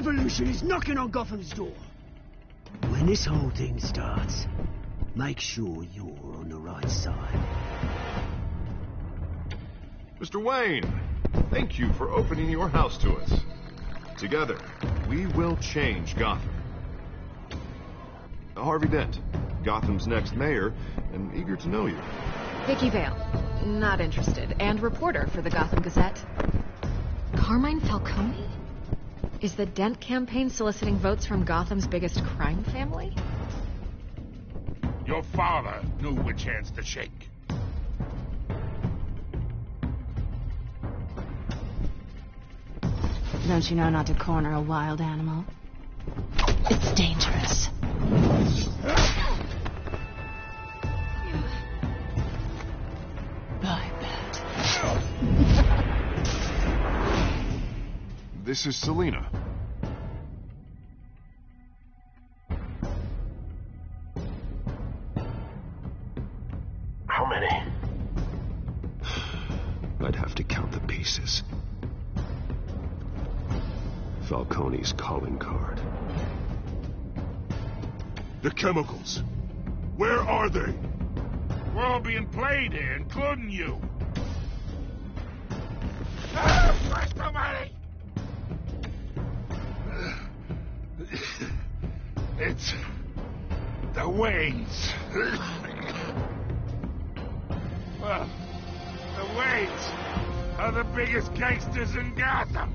revolution is knocking on Gotham's door. When this whole thing starts, make sure you're on the right side. Mr. Wayne, thank you for opening your house to us. Together, we will change Gotham. Harvey Dent, Gotham's next mayor, and eager to know you. Vicky Vale, not interested, and reporter for the Gotham Gazette. Carmine Falcone? Is the Dent campaign soliciting votes from Gotham's biggest crime family? Your father knew which hands to shake. Don't you know not to corner a wild animal? It's dangerous. I bet. This is Selina. How many? I'd have to count the pieces. Falcone's calling card. The chemicals. Where are they? We're all being played here, including you. Where's the money? It's the Waynes. Well, the Waynes are the biggest gangsters in Gotham.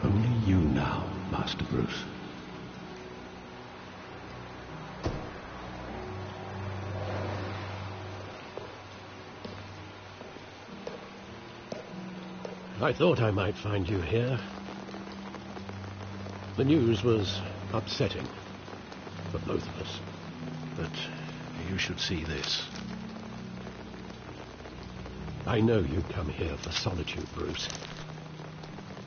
Only you now, Master Bruce. I thought I might find you here. The news was upsetting for both of us. But you should see this. I know you come here for solitude, Bruce.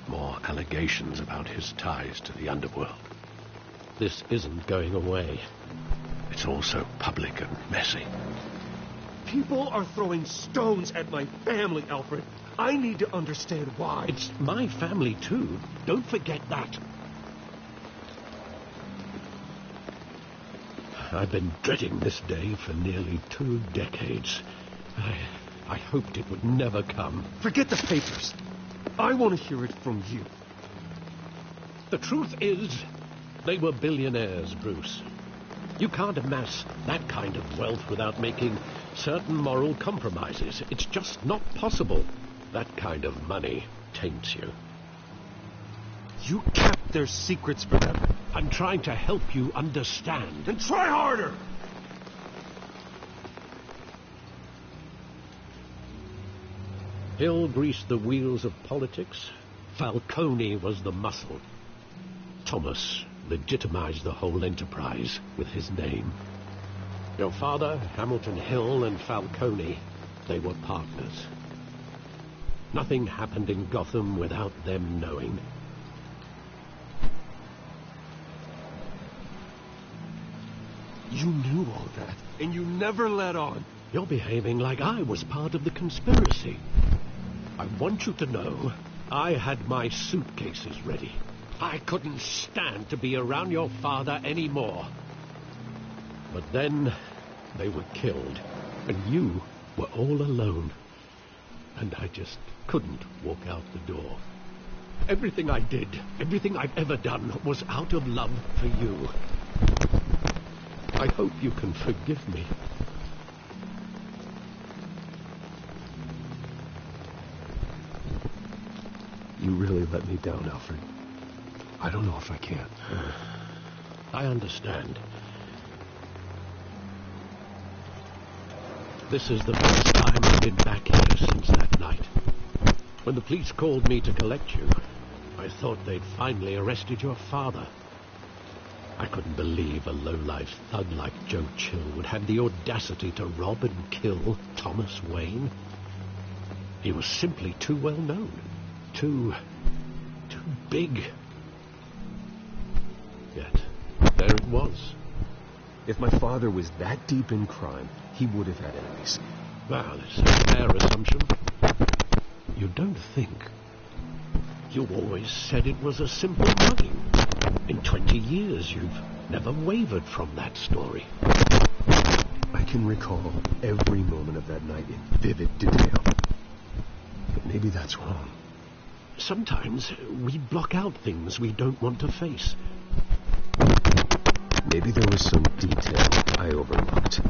More allegations about his ties to the underworld. This isn't going away. It's also public and messy. People are throwing stones at my family, Alfred. I need to understand why. It's my family, too. Don't forget that. I've been dreading this day for nearly 2 decades. I hoped it would never come. Forget the papers. I want to hear it from you. The truth is, they were billionaires, Bruce. You can't amass that kind of wealth without making certain moral compromises. It's just not possible. That kind of money taints you. You kept their secrets from them. I'm trying to help you understand. Then try harder! Hill greased the wheels of politics. Falcone was the muscle. Thomas legitimized the whole enterprise with his name. Your father, Hamilton Hill, and Falcone, they were partners. Nothing happened in Gotham without them knowing. You knew all that, and you never let on. You're behaving like I was part of the conspiracy. I want you to know I had my suitcases ready. I couldn't stand to be around your father anymore. But then they were killed, and you were all alone. and I just couldn't walk out the door. Everything I did, everything I've ever done, was out of love for you. I hope you can forgive me. You really let me down, Alfred. I don't know if I can. I understand. This is the first time I've been back here since that night. When the police called me to collect you, I thought they'd finally arrested your father. I couldn't believe a low-life thug like Joe Chill would have the audacity to rob and kill Thomas Wayne. He was simply too well known. Too big. Yet, there it was. If my father was that deep in crime, he would have had enemies. Well, it's a fair assumption. You don't think. You always said it was a simple mugging. In 20 years, you've never wavered from that story. I can recall every moment of that night in vivid detail. But maybe that's wrong. Sometimes we block out things we don't want to face. Maybe there was some detail I overlooked.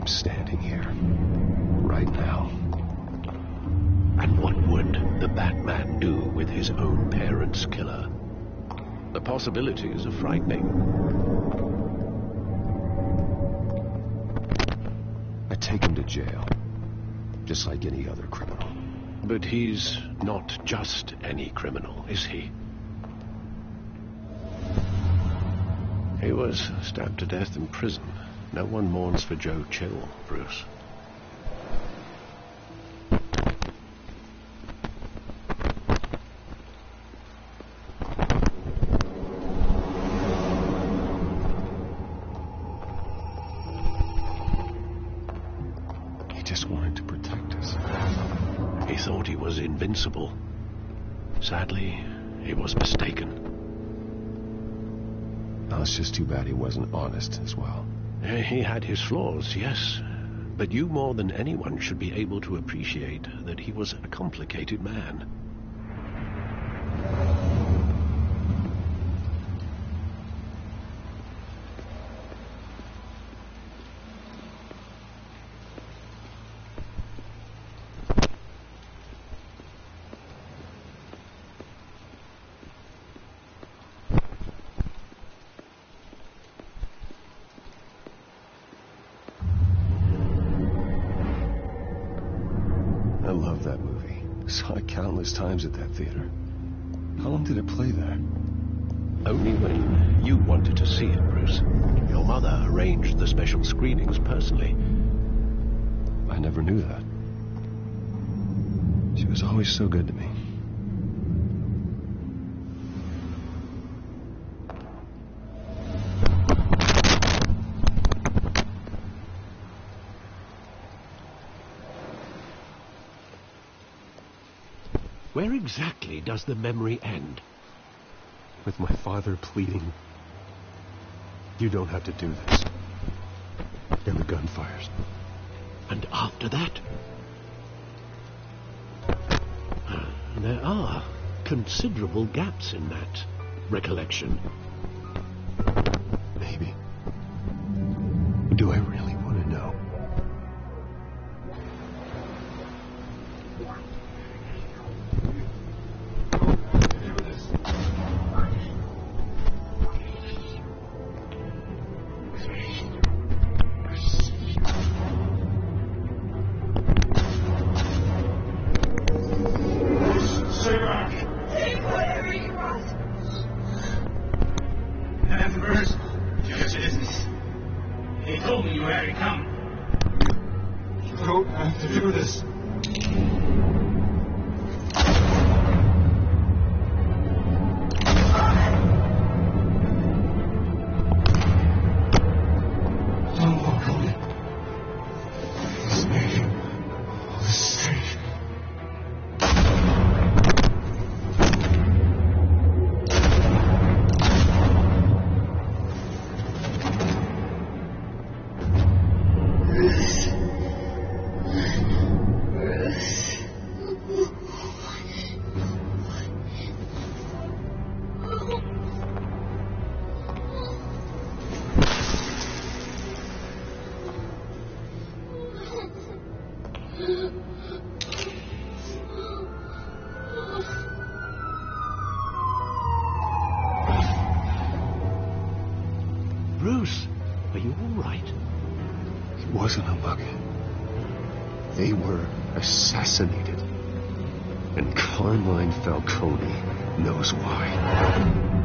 Standing here, right now. And what would the Batman do with his own parents' killer? The possibilities are frightening. I take him to jail, just like any other criminal. But he's not just any criminal, is he? He was stabbed to death in prison. No one mourns for Joe Chill, Bruce. He just wanted to protect us. He thought he was invincible. Sadly, he was mistaken. Now, it's just too bad he wasn't honest as well. He had his flaws, yes. But you more than anyone should be able to appreciate that he was a complicated man. I love that movie. Saw it countless times at that theater. How long did it play there? Only when you wanted to see it, Bruce. Your mother arranged the special screenings personally. I never knew that. She was always so good to me. Where exactly does the memory end? With my father pleading, "You don't have to do this." And the gun fires. And after that? There are considerable gaps in that recollection. Maybe. Do I really want to know? Bruce, are you all right? It wasn't a bug. They were assassinated. And Carmine Falcone knows why.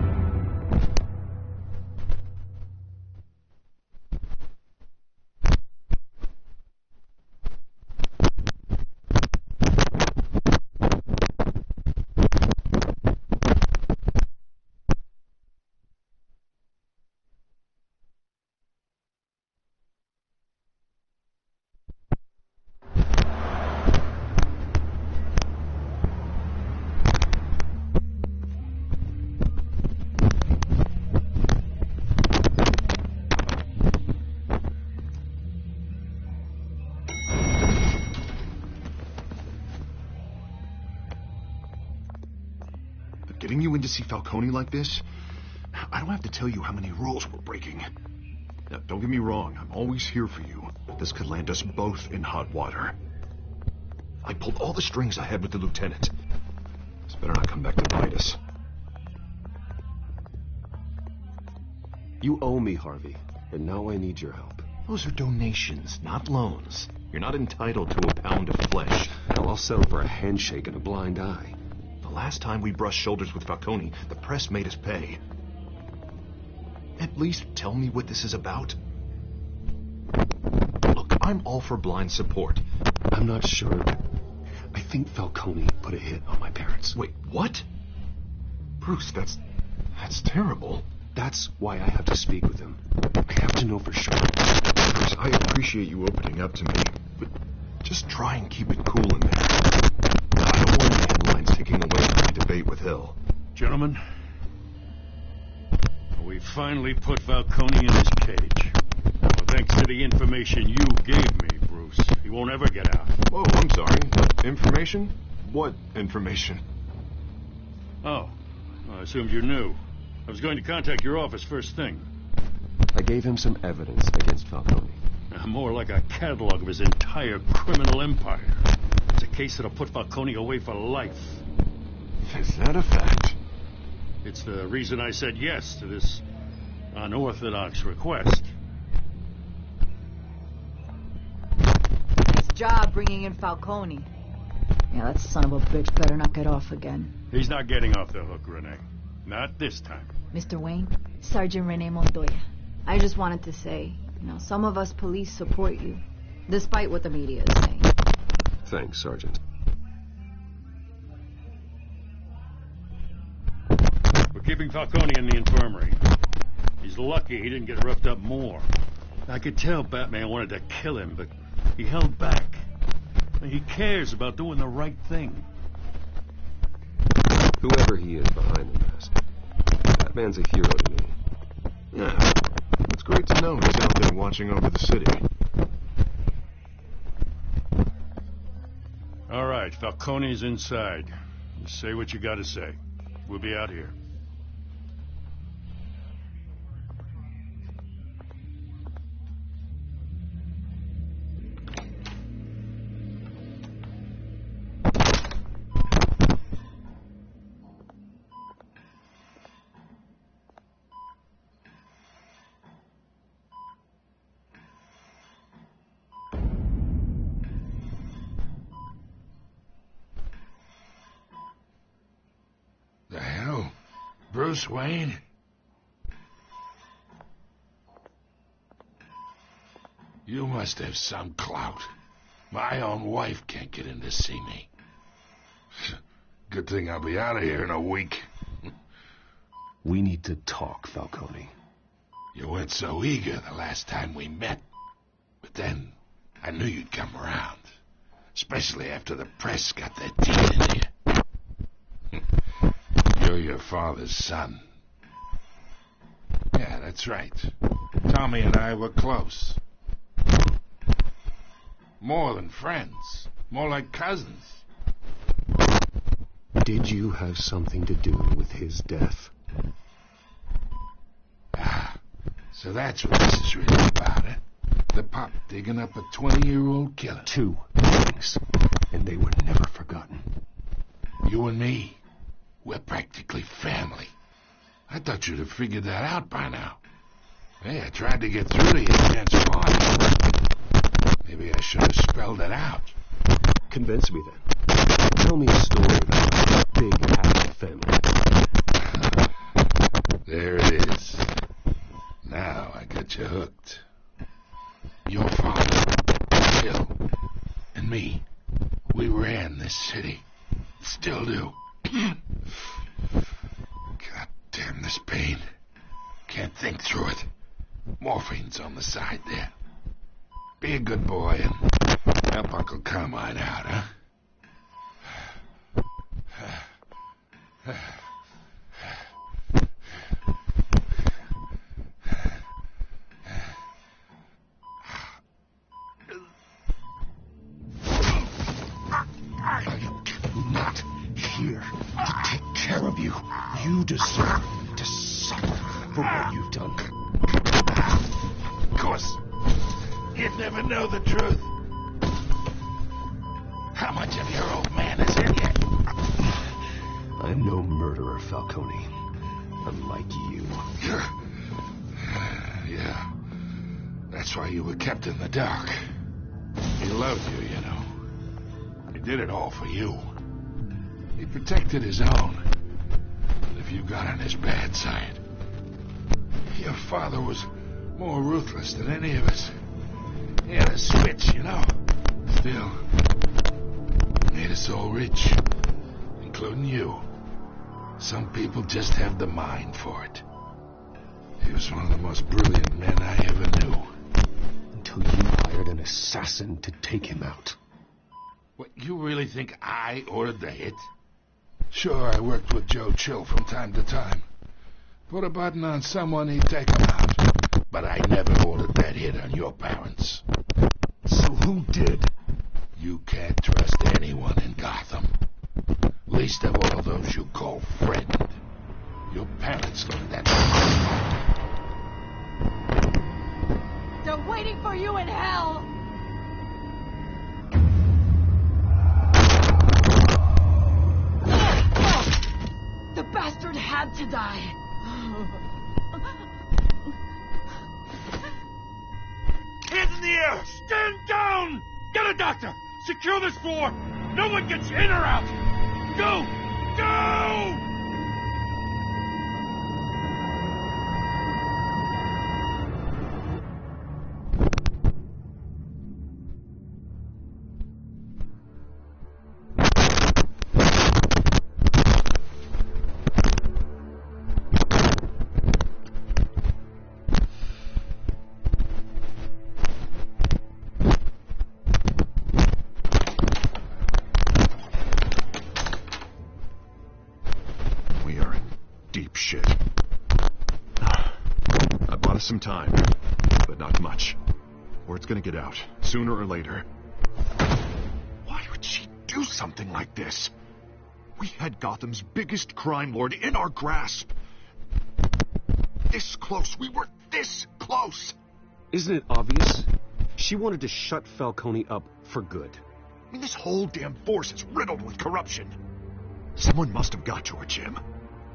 Getting you in to see Falcone like this? I don't have to tell you how many rules we're breaking. Now, don't get me wrong, I'm always here for you, but this could land us both in hot water. I pulled all the strings I had with the lieutenant. This better not come back to bite us. You owe me, Harvey, and now I need your help. Those are donations, not loans. You're not entitled to a pound of flesh. Hell, I'll settle for a handshake and a blind eye. The last time we brushed shoulders with Falcone, the press made us pay. At least tell me what this is about. Look, I'm all for blind support. I'm not sure. I think Falcone put a hit on my parents. Wait, what? Bruce, that's terrible. That's why I have to speak with him. I have to know for sure. Bruce, I appreciate you opening up to me, but just try and keep it cool in there. I don't want any headlines taking away from my debate with Hill. Gentlemen, we finally put Falcone in his cage. Well, thanks to the information you gave me, Bruce, he won't ever get out. Whoa, I'm sorry. Information? What information? Oh, I assumed you knew. I was going to contact your office first thing. I gave him some evidence against Falcone. More like a catalog of his entire criminal empire. It's a case that'll put Falcone away for life. Is that a fact? It's the reason I said yes to this unorthodox request. Nice job bringing in Falcone. Yeah, that son of a bitch better not get off again. He's not getting off the hook, Renee. Not this time. Mr. Wayne, Sergeant Renee Montoya. I just wanted to say, some of us police support you, despite what the media is saying. Thanks, Sergeant. We're keeping Falcone in the infirmary. He's lucky he didn't get roughed up more. I could tell Batman wanted to kill him, but he held back. He cares about doing the right thing. Whoever he is behind the mask, Batman's a hero to me. Yeah, it's great to know he's out there watching over the city. All right, Falcone's inside. You say what you gotta say. We'll be out here. The hell? Bruce Wayne? You must have some clout. My own wife can't get in to see me. Good thing I'll be out of here in a week. We need to talk, Falcone. You weren't so eager the last time we met. But then, I knew you'd come around. Especially after the press got their teeth in you. You're your father's son. Yeah, that's right. Tommy and I were close. More than friends. More like cousins. Did you have something to do with his death? Ah, so that's what this is really about, eh? The pop digging up a 20-year-old killer. 2 things, and they were never forgotten. You and me, we're practically family. I thought you'd have figured that out by now. Hey, I tried to get through to you against Marty. Maybe I should have spelled it out. Convince me then. Tell me a story about a big, happy family. There it is. Now I got you hooked. Your father, Bill, and me, we ran this city. Still do. God damn this pain. Can't think through it. Morphine's on the side there. Be a good boy and help Uncle Carmine out, huh? I am not here to take care of you. You deserve to suffer for what you've done. Of course, you'd never know the truth. How much of your old man is in you? I'm no murderer, Falcone. Unlike you. Yeah. That's why you were kept in the dark. He loved you, you know. He did it all for you. He protected his own. And if you got on his bad side, your father was more ruthless than any of us. He had a switch, you know. Still, he made us all rich, including you. Some people just have the mind for it. He was one of the most brilliant men I ever knew. Until you hired an assassin to take him out. What, you really think I ordered the hit? Sure, I worked with Joe Chill from time to time. Put a button on someone, he'd take him out. But I never ordered that hit on your parents. So who did? You can't trust anyone in Gotham. Least of all those you call friend. Your parents learned that. They're waiting for you in hell! The bastard had to die. Hands in the air! Stand down! Get a doctor! Secure this floor! No one gets in or out! Go! Go! Some time, but not much. Word's gonna get out, sooner or later. Why would she do something like this? We had Gotham's biggest crime lord in our grasp. This close, we were this close! Isn't it obvious? She wanted to shut Falcone up for good. I mean, this whole damn force is riddled with corruption. Someone must have got to her, Jim.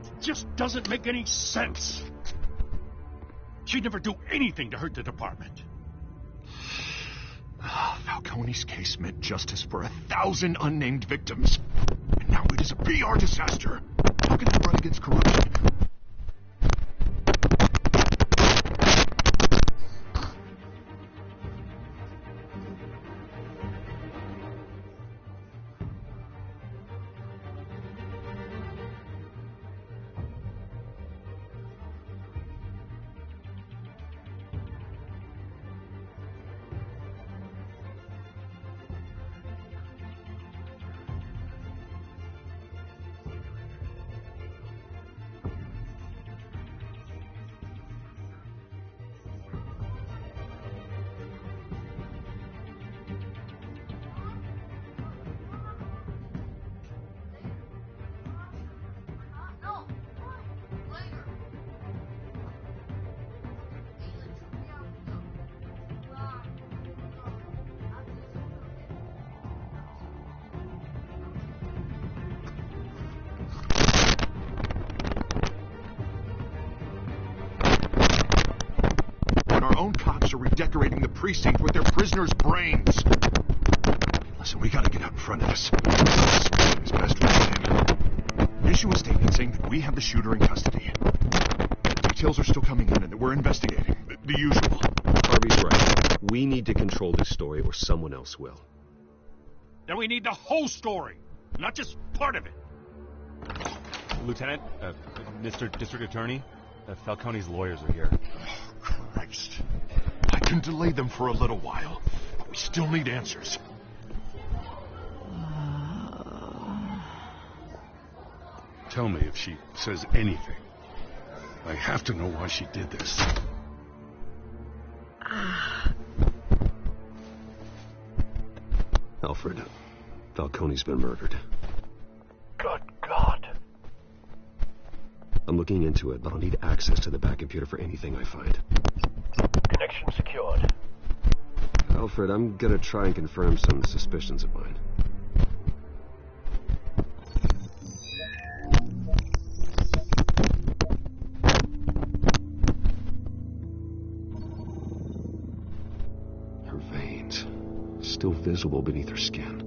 It just doesn't make any sense. She'd never do anything to hurt the department. Falcone's case meant justice for 1,000 unnamed victims. And now it is a PR disaster. How can they run against corruption? redecorating the precinct with their prisoners' brains. Listen, we gotta get out in front of this. As best we can. Issue a statement saying that we have the shooter in custody. Details are still coming in and that we're investigating. The usual. Harvey's right. We need to control this story or someone else will. Then we need the whole story, not just part of it. Lieutenant, Mr. District Attorney, Falcone's lawyers are here. Oh, Christ. I can delay them for a little while, but we still need answers. Tell me if she says anything. I have to know why she did this. Alfred, Falcone's been murdered. Good God. I'm looking into it, but I'll need access to the back computer for anything I find. Connection secured. Alfred, I'm gonna try and confirm some suspicions of mine. Her veins, still visible beneath her skin.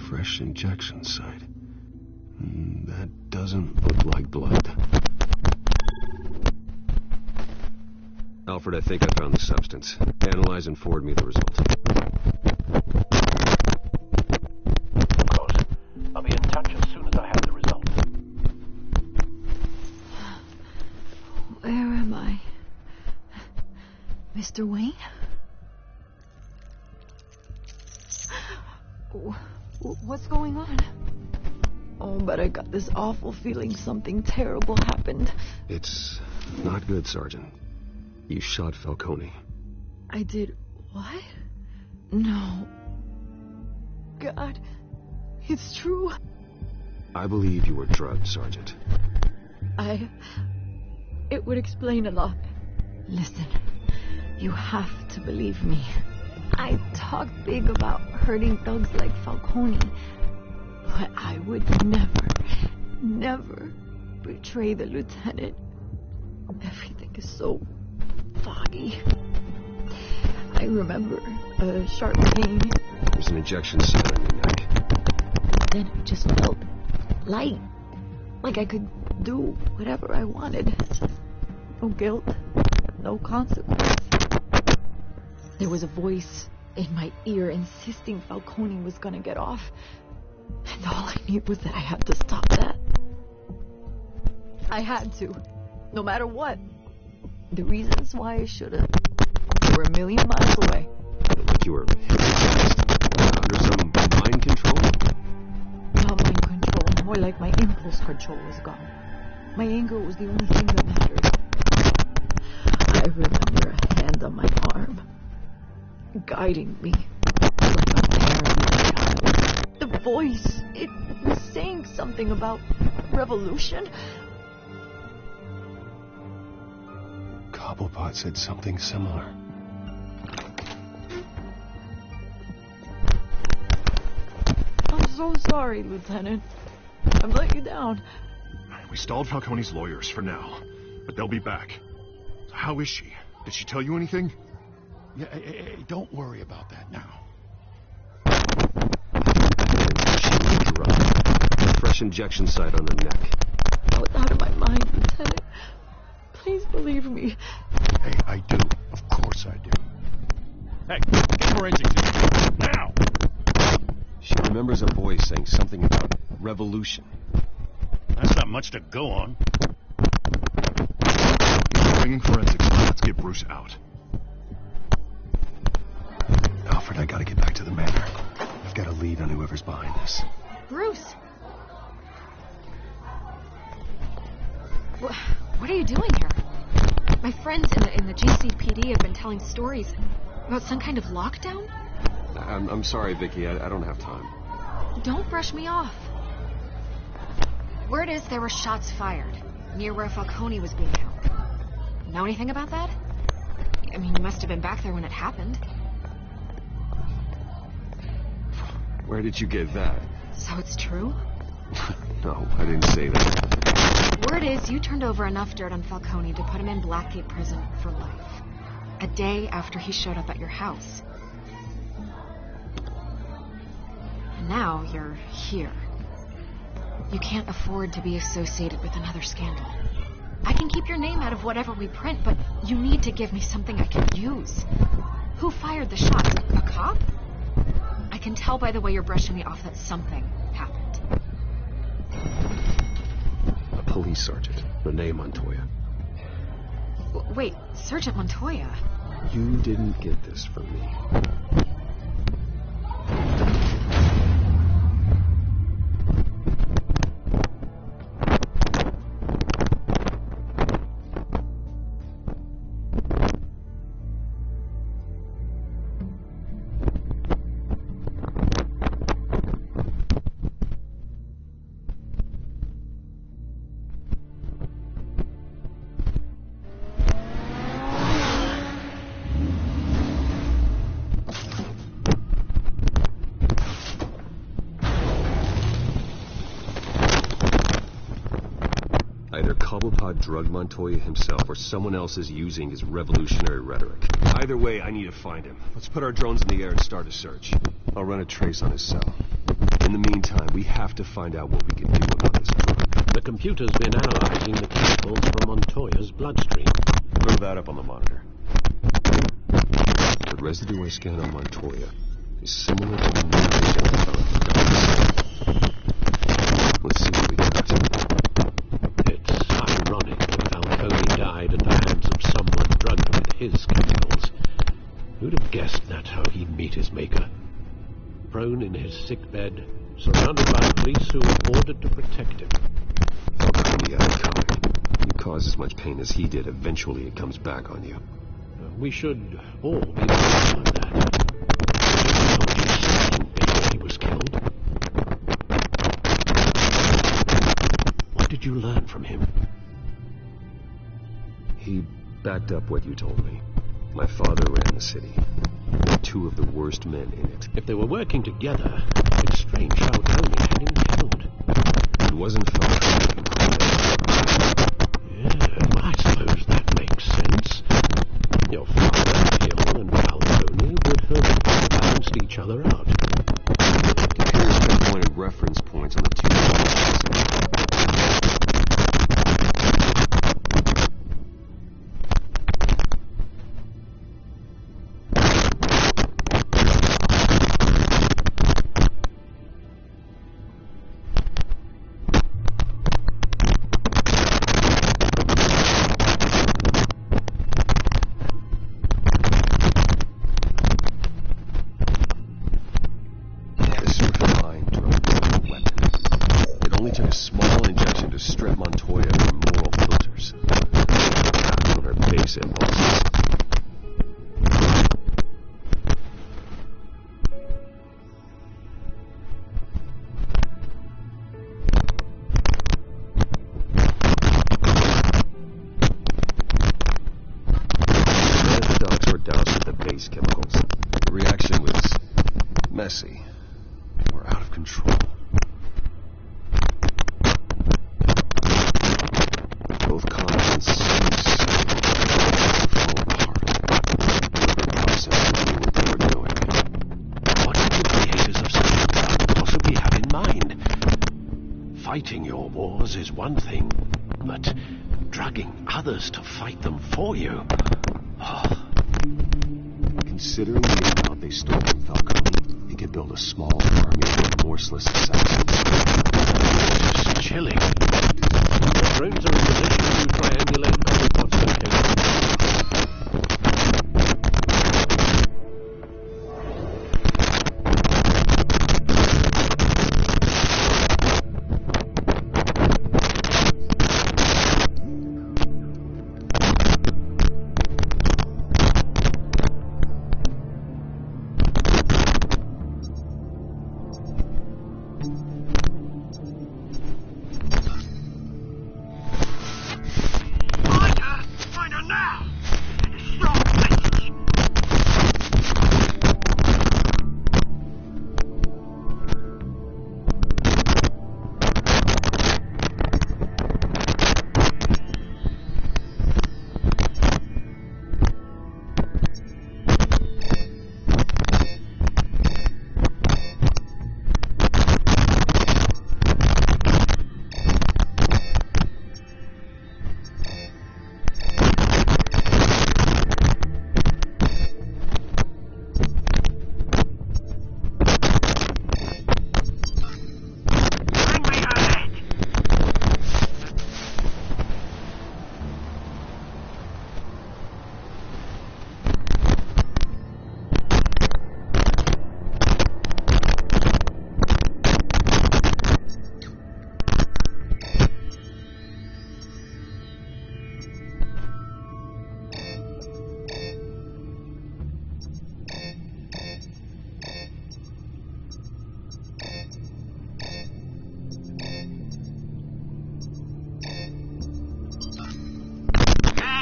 Fresh injection site. That doesn't look like blood. Alfred, I think I found the substance. Analyze and forward me the result. Of course. I'll be in touch as soon as I have the result. Where am I? Mr. Wayne? What's going on? Oh, but I got this awful feeling something terrible happened. It's not good, Sergeant. You shot Falcone. I did what? No. God, it's true. I believe you were drugged, Sergeant. It would explain a lot. Listen, you have to believe me. I talk big about hurting thugs like Falcone, but I would never betray the lieutenant. Everything is so foggy. I remember a sharp pain. There's an injection site on your neck. Then it just felt light, like I could do whatever I wanted. No guilt, no consequence. There was a voice in my ear insisting Falcone was gonna get off. And all I knew was that I had to stop that. I had to, no matter what. The reasons why I should have, they were a million miles away. Like you were hypnotized? Under some mind control? Not mind control, more like my impulse control was gone. My anger was the only thing that mattered. I remember a hand on my arm, guiding me like a parent child. The voice, it was saying something about revolution. Cobblepot said something similar. I'm so sorry, Lieutenant. I've let you down. We stalled Falcone's lawyers for now, but they'll be back. How is she? Did she tell you anything? Yeah, don't worry about that now. She was drugged. Fresh injection site on her neck. I was out of my mind, Lieutenant. Please believe me. Hey, I do. Of course I do. Hey, get forensics in. Now! She remembers a voice saying something about revolution. That's not much to go on. You're bringing forensics. Let's get Bruce out. Alfred, I gotta get back to the manor. I've got a lead on whoever's behind this. Bruce! What are you doing here? My friends in the GCPD have been telling stories about some kind of lockdown? I'm sorry, Vicky. I don't have time. Don't brush me off. Word is there were shots fired near where Falcone was being held. Know anything about that? I mean, you must have been back there when it happened. Where did you get that? So it's true? No, I didn't say that. Word is you turned over enough dirt on Falcone to put him in Blackgate Prison for life. A day after he showed up at your house. And now you're here. You can't afford to be associated with another scandal. I can keep your name out of whatever we print, but you need to give me something I can use. Who fired the shots? A cop? I can tell by the way you're brushing me off that something happened. A police sergeant, Rene Montoya. Wait, Sergeant Montoya? You didn't get this from me. Either Cobblepot drugged Montoya himself or someone else is using his revolutionary rhetoric. Either way, I need to find him. Let's put our drones in the air and start a search. I'll run a trace on his cell. In the meantime, we have to find out what we can do about this drug. The computer's been analyzing the chemicals from Montoya's bloodstream. Throw that up on the monitor. The residue I scan on Montoya is similar to the new found in Douglas. Let's see what we got. It's ironic that Falcone died at the hands of someone drugged with his chemicals. Who'd have guessed that's how he'd meet his maker? Prone in his sick bed, surrounded by police who were ordered to protect him. Falcone had it coming. You cause as much pain as he did, eventually it comes back on you. We should all be mindful of that. Before he was killed. What did you learn from him? He backed up what you told me. My father ran the city. Two of the worst men in it. If they were working together, it's strange Falcone had him killed. It wasn't Falcone who called it. Yeah, I suppose that makes sense. Your father, Hill, and Falcone would have balanced each other out. It appears to have pointed reference points on the two sides. Messy. We're out of control. Both continents fall apart. Obsessively what they were doing. What did the creators of such a drug possibly have in mind? Fighting your wars is one thing, but drugging others to fight them for you. Oh. Considering the amount they stole from Falcone, he could build a small army of remorseless assassins. Just chilling. The drones are in position to triangulate Cobblepot's location.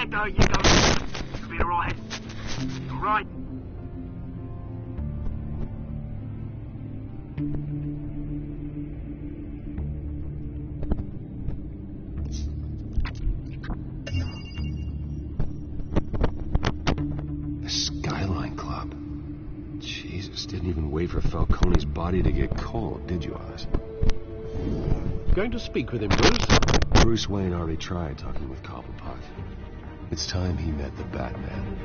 There you go. You'll be alright. Alright. The Skyline Club. Jesus, didn't even wait for Falcone's body to get cold, did you, Oz? Going to speak with him, Bruce? Bruce Wayne already tried talking with Cobblepot. It's time he met the Batman.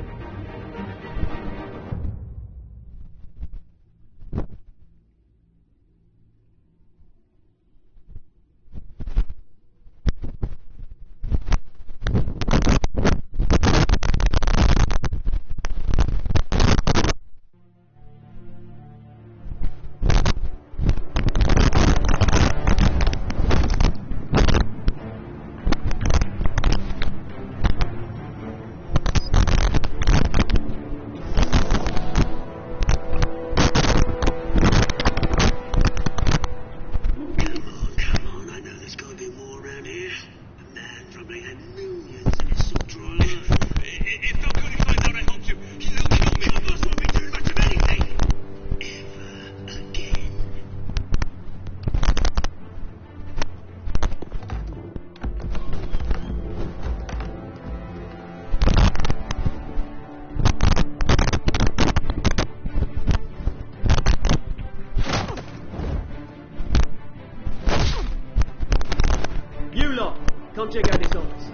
Come check out this office.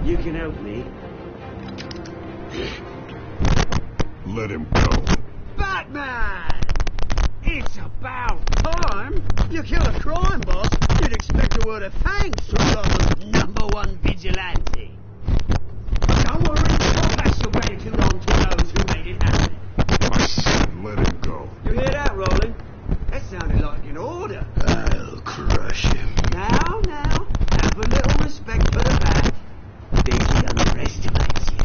You can help me. Let him go. Batman! It's about time. You kill a crime boss, you'd expect a word of thanks from Gotham's #1 vigilante. Don't worry, I'll pass your gratitude on to those who made it happen. I said let him go. You hear that, Roland? That sounded like an order. I'll crush him. Now, have a little respect for the bat. Think he underestimates you.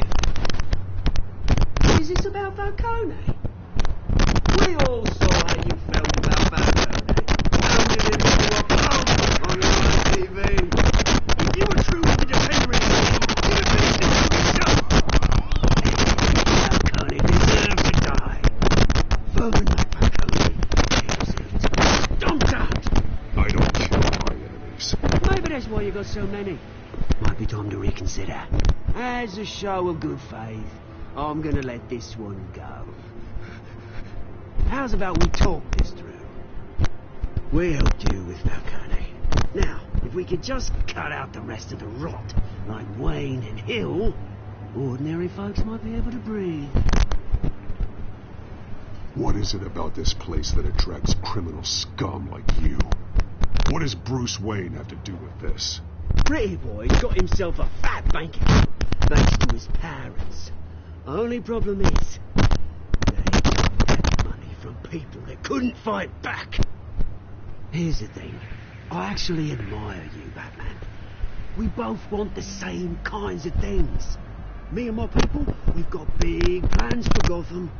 Is this about Falcone? We all saw how you felt about Falcone. Pounded him into a pulp on live TV. If you were truly the defender of the you'd have finished it yourself. Falcone deserves to die. Vermin like Falcone deserves to be stomped out. I don't kill my enemies. Maybe that's why you got so many. Might be time to reconsider. As a show of good faith, I'm gonna let this one go. How's about we talk this through? We helped you with Falcone. Now, if we could just cut out the rest of the rot, like Wayne and Hill, ordinary folks might be able to breathe. What is it about this place that attracts criminal scum like you? What does Bruce Wayne have to do with this? Pretty boy's got himself a fat bank account, thanks to his parents. Only problem is, they got that money from people that couldn't fight back. Here's the thing. I actually admire you, Batman. We both want the same kinds of things. Me and my people, we've got big plans for Gotham.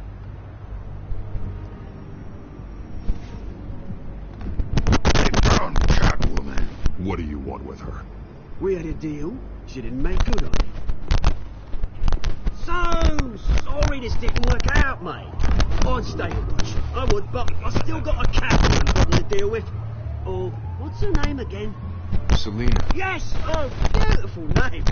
They found Catwoman. What do you want with her? We had a deal. She didn't make good on it. So sorry this didn't work out, mate. I'd stay and watch. I would, but I still got a Catwoman problem to deal with. Oh, what's her name again? Selena. Yes! Oh, beautiful name.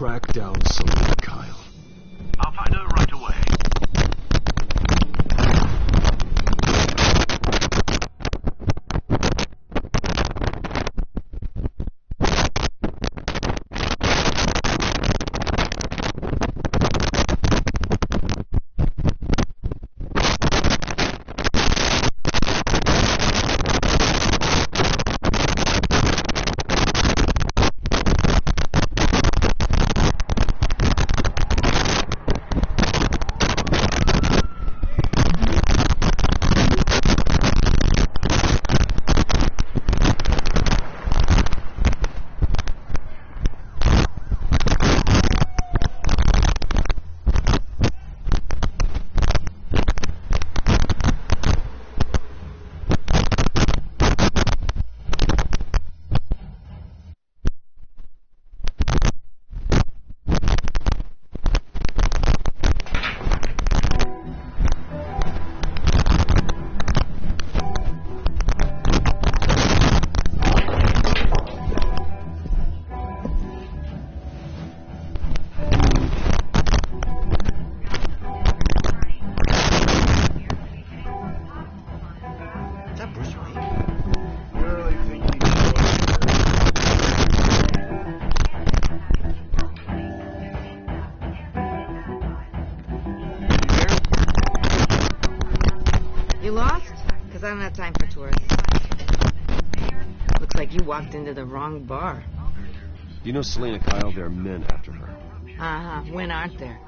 track down Selena Kyle. I'll find her right away. You lost? Because I don't have time for tourists. Looks like you walked into the wrong bar. You know Selena Kyle, there are men after her. Uh-huh. When aren't there?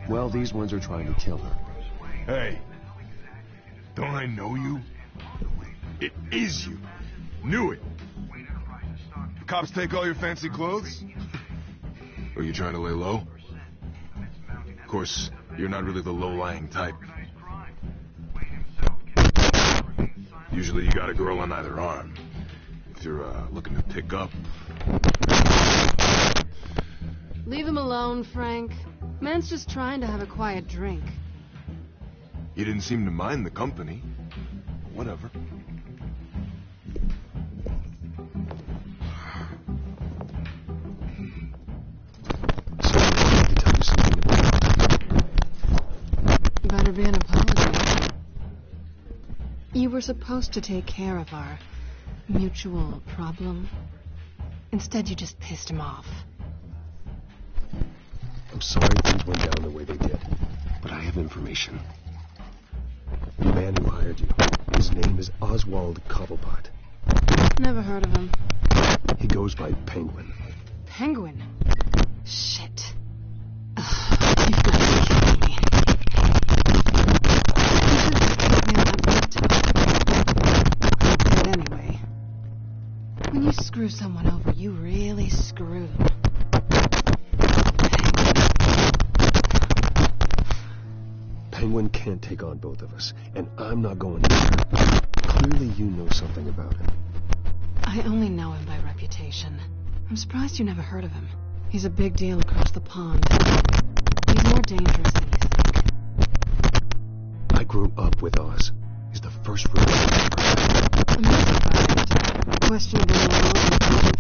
Well, these ones are trying to kill her. Hey, don't I know you? It is you. Knew it. The cops take all your fancy clothes? Are you trying to lay low? Of course, you're not really the low-lying type. Usually you got a girl on either arm. If you're looking to pick up. Leave him alone, Frank. Man's just trying to have a quiet drink. You didn't seem to mind the company. Whatever. Better be an apology. You were supposed to take care of our mutual problem. Instead, you just pissed him off. I'm sorry things went down the way they did, but I have information. The man who hired you, his name is Oswald Cobblepot. Never heard of him. He goes by Penguin. Penguin? Shit. Ugh, you've got to be kidding me. But anyway, when you screw someone over, you really screw them. Penguin can't take on both of us, and I'm not going either. Clearly you know something about him. I only know him by reputation. I'm surprised you never heard of him. He's a big deal across the pond. He's more dangerous than you think. I grew up with Oz. He's the first rookie I've ever had. I'm not surprised. Questionable morals and public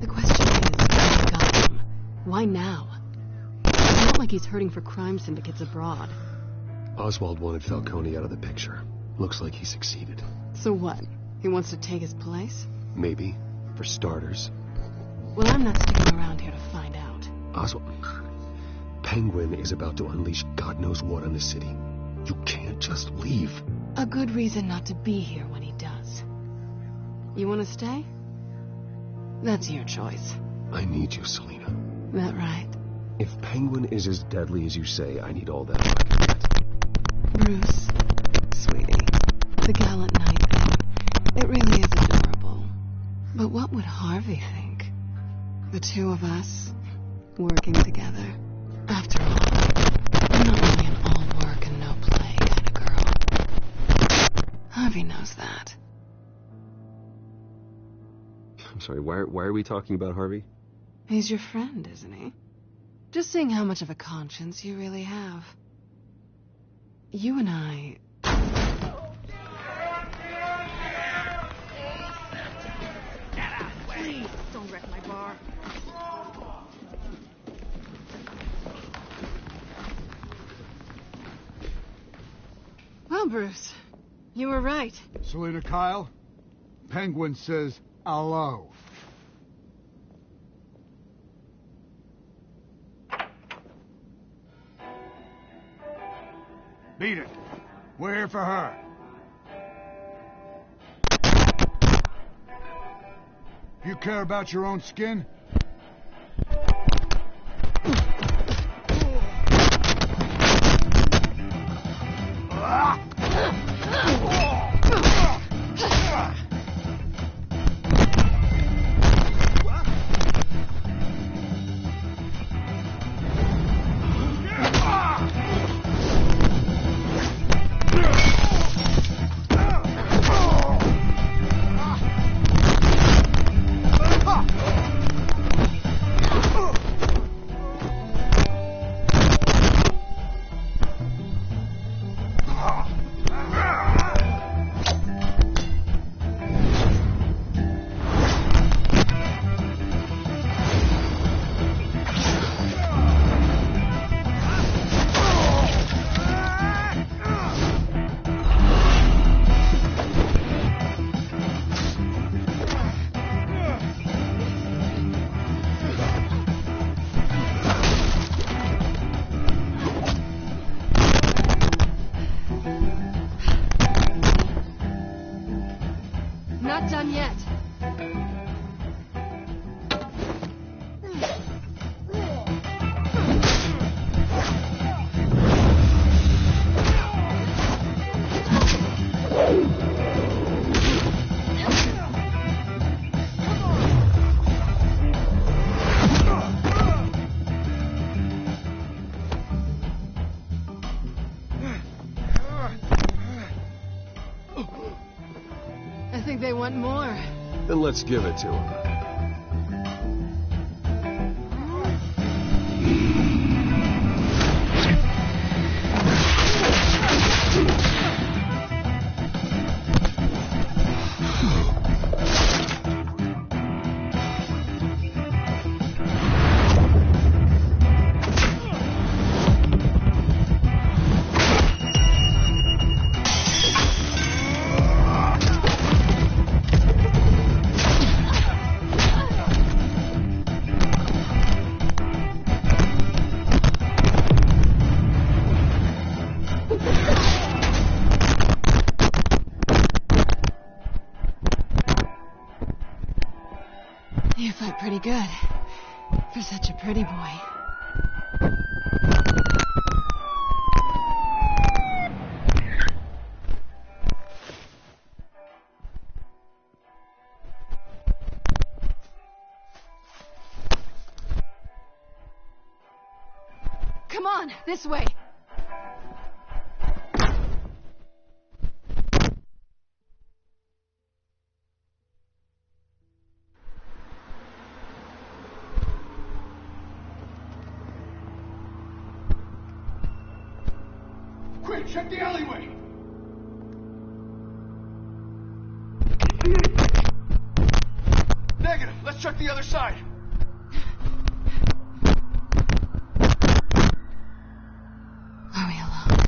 The question is, who's got him? Why now? It's not like he's hurting for crime syndicates abroad. Oswald wanted Falcone out of the picture. Looks like he succeeded. So what? He wants to take his place? Maybe. For starters. Well, I'm not sticking around here to find out. Oswald... Penguin is about to unleash God knows what on the city. You can't just leave. A good reason not to be here when he does. You want to stay? That's your choice. I need you, Selena. That right? If Penguin is as deadly as you say, I need all that I can get. Bruce, sweetie, the gallant knight thing, it really is adorable. But what would Harvey think? The two of us, working together. After all, I'm not really an all work and no play kind of girl. Harvey knows that. I'm sorry, why are we talking about Harvey? He's your friend, isn't he? Just seeing how much of a conscience you really have. You and I... Bruce. You were right. Selena Kyle, Penguin says hello. Beat it. We're here for her. You care about your own skin? Not done yet. I think they want more. Then let's give it to him. You fight pretty good for such a pretty boy. Come on, this way. Quick, check the alleyway! Negative. Let's check the other side. Are we alone?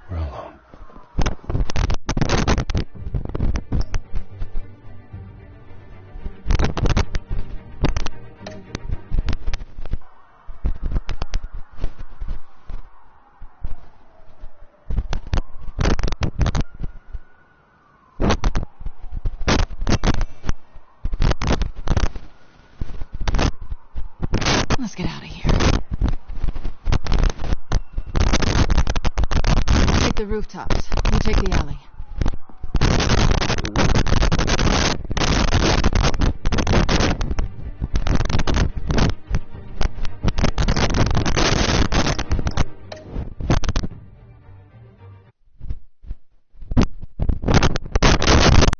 We're alone. Let's get out of here. Take the rooftops. You take the alley.